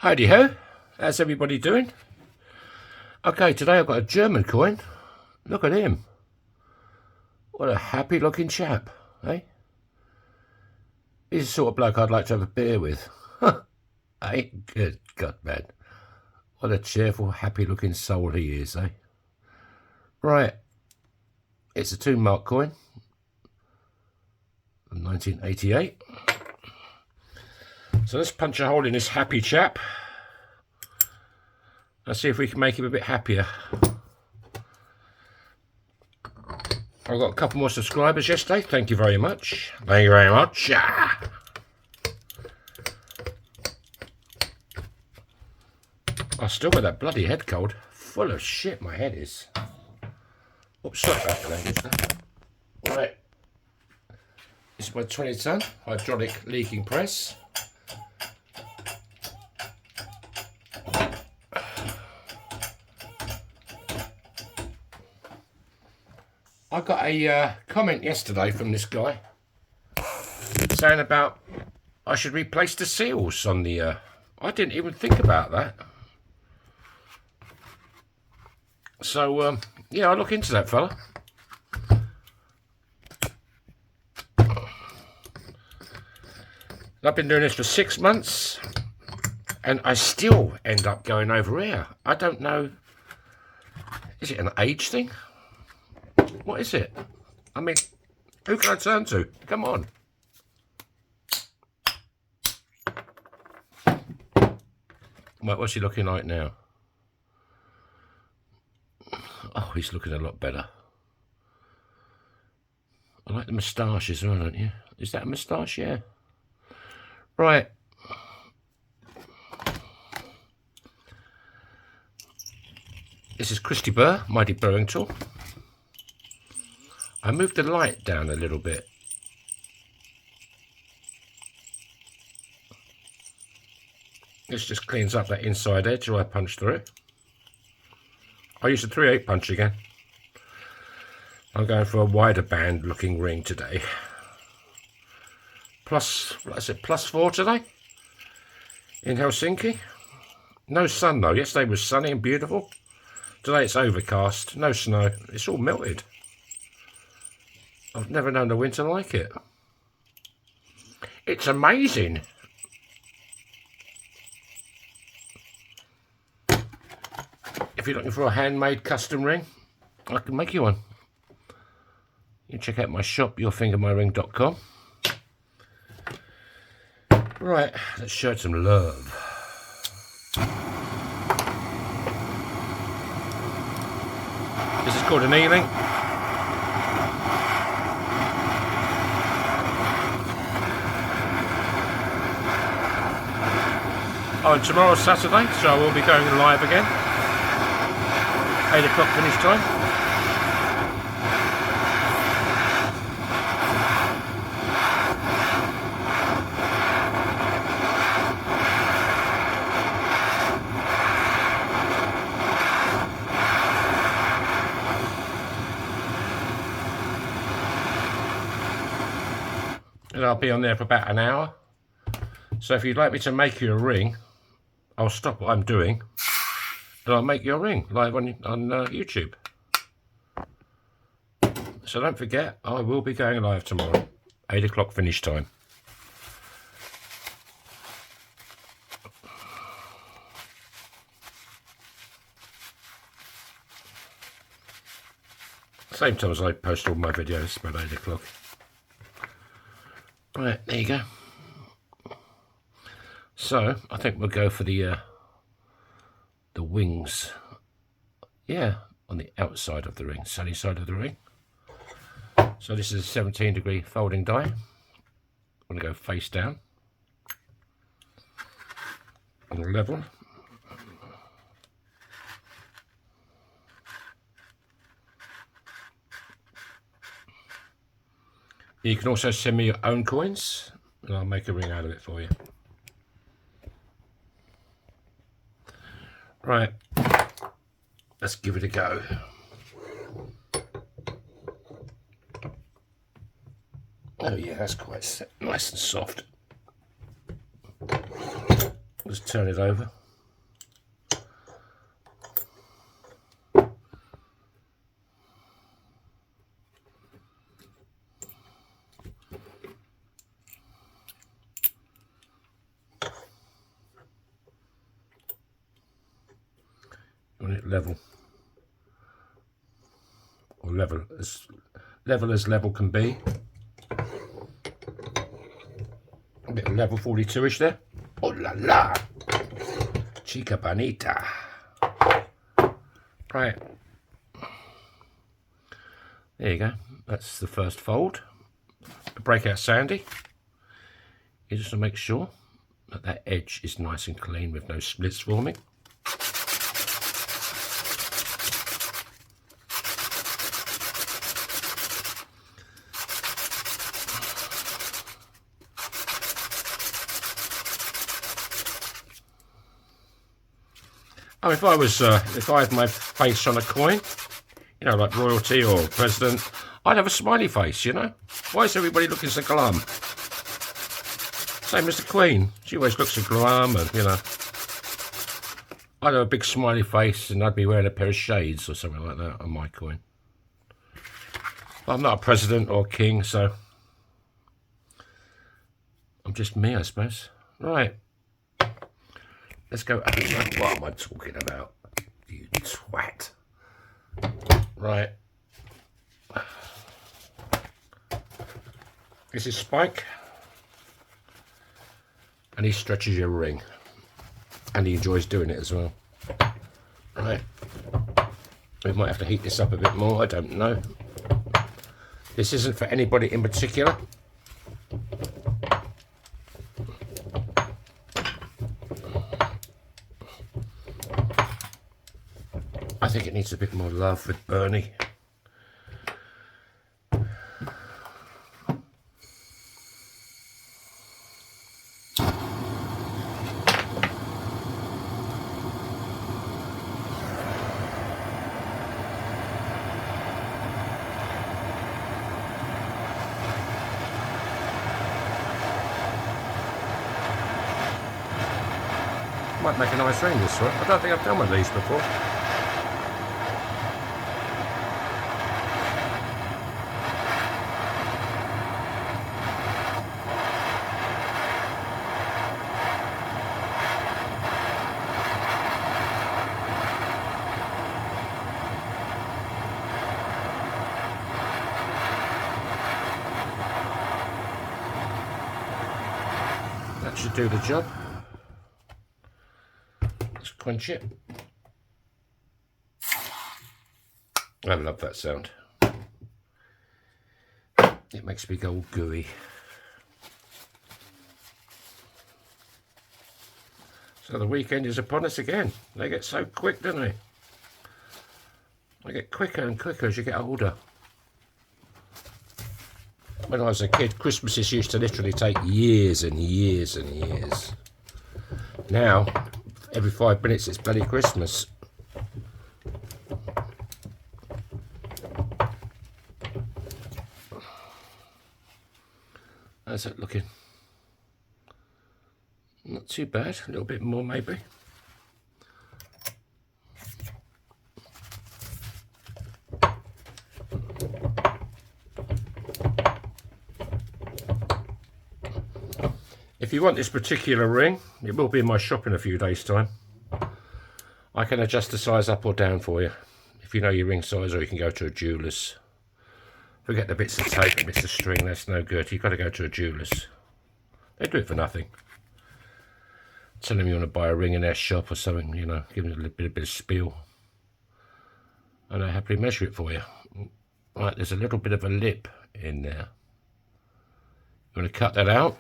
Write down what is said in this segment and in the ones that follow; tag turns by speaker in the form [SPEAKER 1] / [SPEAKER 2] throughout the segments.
[SPEAKER 1] Howdy ho, how's everybody doing? Okay, today I've got a German coin. Look at him. What a happy looking chap, eh? He's the sort of bloke I'd like to have a beer with. Eh? Good God, man. What a cheerful, happy looking soul he is, eh? Right, it's a 2 mark coin from 1988. So let's punch a hole in this happy chap. Let's see if we can make him a bit happier. I got a couple more subscribers yesterday. Thank you very much. Thank you very much. I still got that bloody head cold. Full of shit, my head is. Oops, sorry about that. Right. This is my 20-ton hydraulic leaking press. I got a comment yesterday from this guy saying about I should replace the seals on the... I didn't even think about that. So, yeah, I'll look into that, fella. I've been doing this for 6 months, and I still end up going over here. I don't know. Is it an age thing? What is it? I mean, who can I turn to? Come on. Right, what's he looking like now? Oh, he's looking a lot better. I like the moustache as well, don't you? Is that a moustache? Yeah. Right. This is Christy Burr, my deburring tool. I moved the light down a little bit. This just cleans up that inside edge where I punch through. I use a 3/8 punch again. I'm going for a wider band looking ring today. Plus, what is it, +4 today? In Helsinki. No sun though. Yesterday was sunny and beautiful. Today it's overcast, no snow. It's all melted. I've never known a winter like it. It's amazing. If you're looking for a handmade custom ring, I can make you one. You can check out my shop, yourfingermyring.com. Right, let's show it some love. This is called annealing. Oh, and tomorrow's Saturday, so I will be going live again. 8 o'clock finish time. And I'll be on there for about an hour. So if you'd like me to make you a ring, I'll stop what I'm doing and I'll make you a ring live on YouTube. So don't forget, I will be going live tomorrow, 8 o'clock finish time. Same time as I post all my videos, about 8 o'clock. Right, there you go. So I think we'll go for the wings. Yeah, on the outside of the ring, sunny side of the ring. So this is a 17-degree folding die. I'm going to go face down and level. You can also send me your own coins and I'll make a ring out of it for you. Right, let's give it a go. Oh yeah, that's quite nice and soft. Just turn it over. You want it level, or level as level can be. A bit of level 42ish there. Oh la la, chica bonita. Right, there you go. That's the first fold. Breakout sandy. You just to make sure that that edge is nice and clean with no splits forming. Oh, if I had my face on a coin, you know, like royalty or president, I'd have a smiley face, you know. Why is everybody looking so glum? Same as the Queen. She always looks so glum, and, you know. I'd have a big smiley face and I'd be wearing a pair of shades or something like that on my coin. But I'm not a president or king, so I'm just me, I suppose. Right. Let's go. What am I talking about? You twat. Right. This is Spike. And he stretches your ring. And he enjoys doing it as well. Right. We might have to heat this up a bit more. I don't know. This isn't for anybody in particular. I think it needs a bit more love with Bernie. Might make a nice ring this one. I don't think I've done one of these before. That should do the job. Let's quench it. I love that sound. It makes me go all gooey. So the weekend is upon us again. They get so quick, don't they? They get quicker and quicker as you get older. When I was a kid, Christmases used to literally take years and years and years. Now, every 5 minutes it's bloody Christmas. How's that looking? Not too bad, a little bit more maybe. If you want this particular ring, it will be in my shop in a few days' time. I can adjust the size up or down for you. If you know your ring size, or you can go to a jeweller's. Forget the bits of tape and bits of string, that's no good. You've got to go to a jeweller's. They do it for nothing. Tell them you want to buy a ring in their shop or something, you know, give them a bit of spiel. And they happily measure it for you. Right, there's a little bit of a lip in there. You want to cut that out,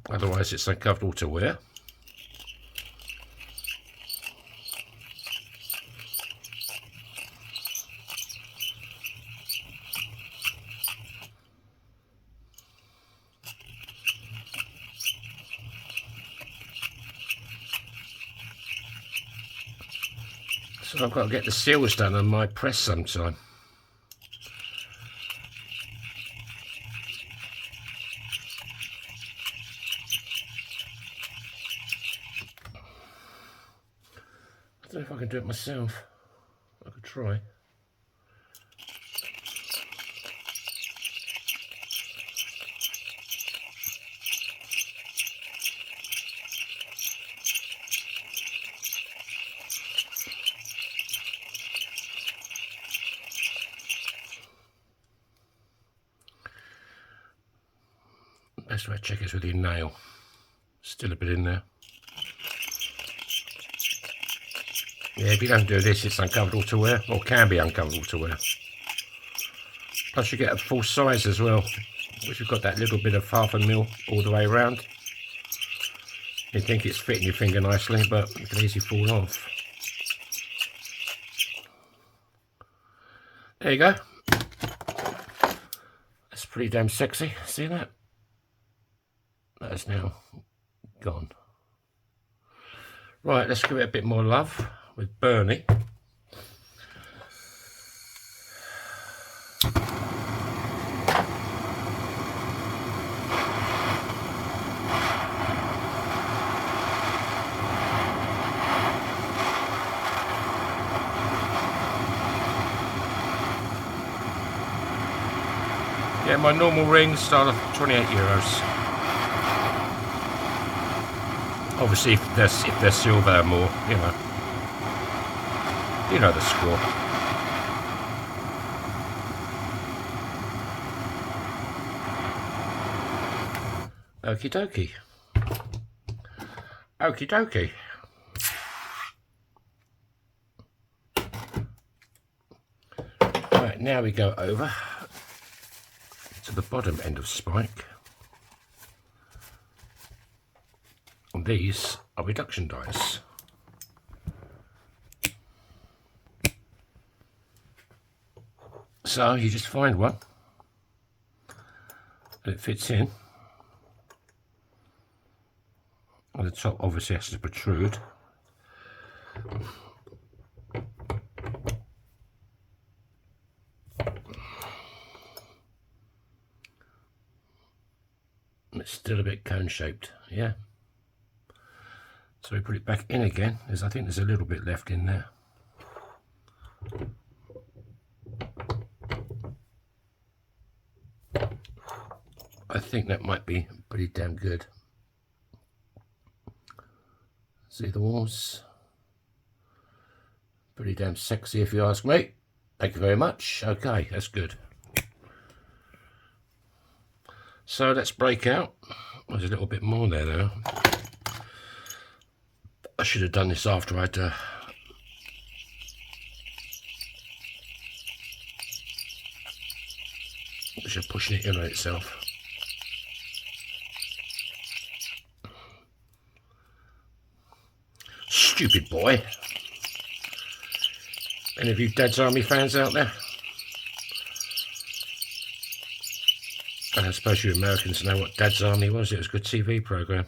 [SPEAKER 1] otherwise it's uncomfortable to wear. So I've got to get the seals done on my press sometime. I don't know if I can do it myself. I could try. Best way to check is with your nail. Still a bit in there. Yeah, if you don't do this, it's uncomfortable to wear, or can be uncomfortable to wear. Plus you get a full size as well, which you've got that little bit of 1/2 mil all the way around. You think it's fitting your finger nicely, but it can easily fall off. There you go. That's pretty damn sexy. See that? That is now gone. Right, let's give it a bit more love with Bernie. Yeah, my normal rings start at €28. Obviously, if they're silver more, you know the score. Okie dokie. Okie dokie. Right, now we go over to the bottom end of spike. And these are reduction dies. So you just find one and it fits in. And the top obviously has to protrude. It's still a bit cone shaped, yeah. So we put it back in again, as I think there's a little bit left in there. I think that might be pretty damn good. See the walls? Pretty damn sexy if you ask me. Thank you very much. Okay, that's good. So let's break out. There's a little bit more there though. I should have done this after I'd just pushing it in on itself. Stupid boy. Any of you Dad's Army fans out there? I suppose you Americans know what Dad's Army was. It was a good TV program.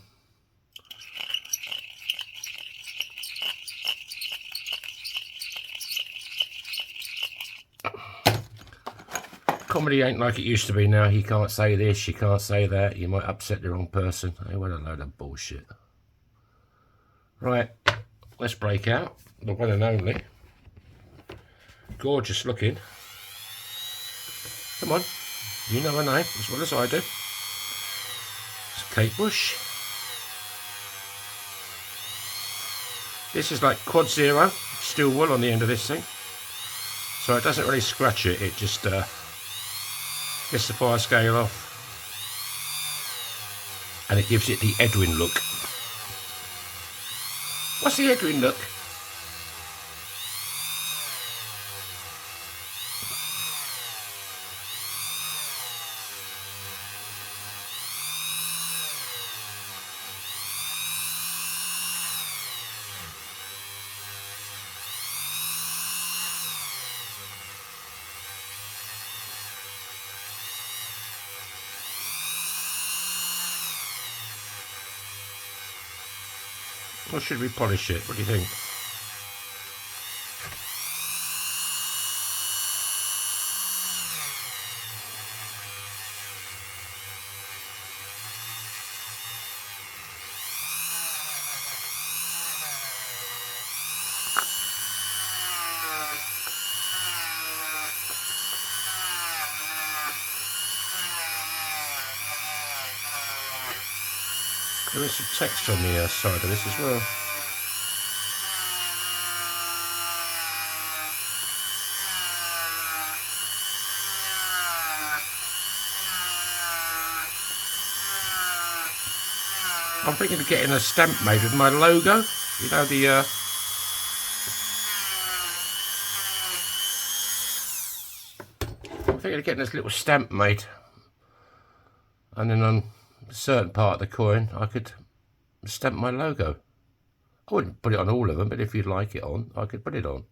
[SPEAKER 1] Comedy ain't like it used to be now. You can't say this, you can't say that. You might upset the wrong person. Hey, what a load of bullshit. Right, let's break out. The one and only. Gorgeous looking. Come on. You know her name as well as I do. It's Kate Bush. This is like quad zero, steel wool on the end of this thing. So it doesn't really scratch it, it just gets the fire scale off. And it gives it the Edwin look. What's the Edwin look? Or should we polish it? What do you think? There is some text on the side of this as well. I'm thinking of getting a stamp made with my logo. You know, the I'm thinking of getting this little stamp made, and then on a certain part of the coin I could stamp my logo. I wouldn't put it on all of them, but if you'd like it on, I could put it on.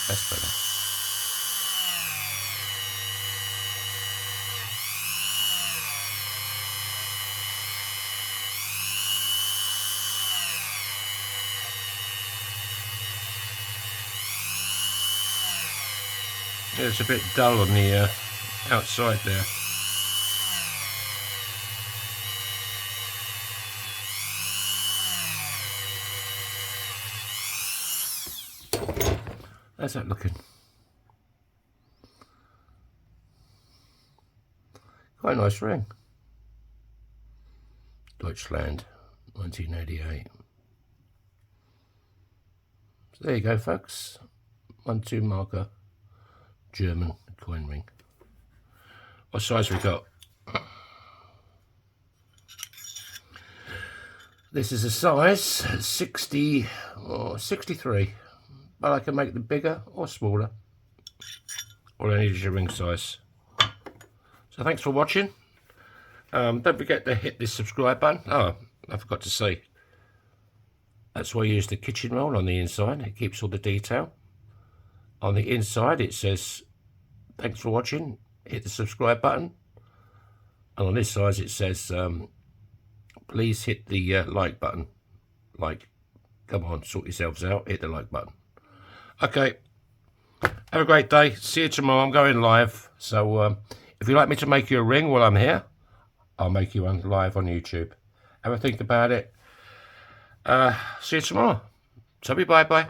[SPEAKER 1] That's better. Yeah, it's a bit dull on the outside there. How's that looking? Quite a nice ring. Deutschland, 1988. So there you go, folks. 1-2 marker German coin ring. What size we got? This is a size 60 or 63, but I can make them bigger or smaller. All I need is your ring size. So thanks for watching. Don't forget to hit this subscribe button. Oh, I forgot to say, that's why I use the kitchen roll on the inside. It keeps all the detail. On the inside it says, thanks for watching, hit the subscribe button. And on this side it says, please hit the like button. Like, come on, sort yourselves out, hit the like button. Okay, have a great day. See you tomorrow. I'm going live. So if you'd like me to make you a ring while I'm here, I'll make you one live on YouTube. Have a think about it. See you tomorrow. So bye-bye.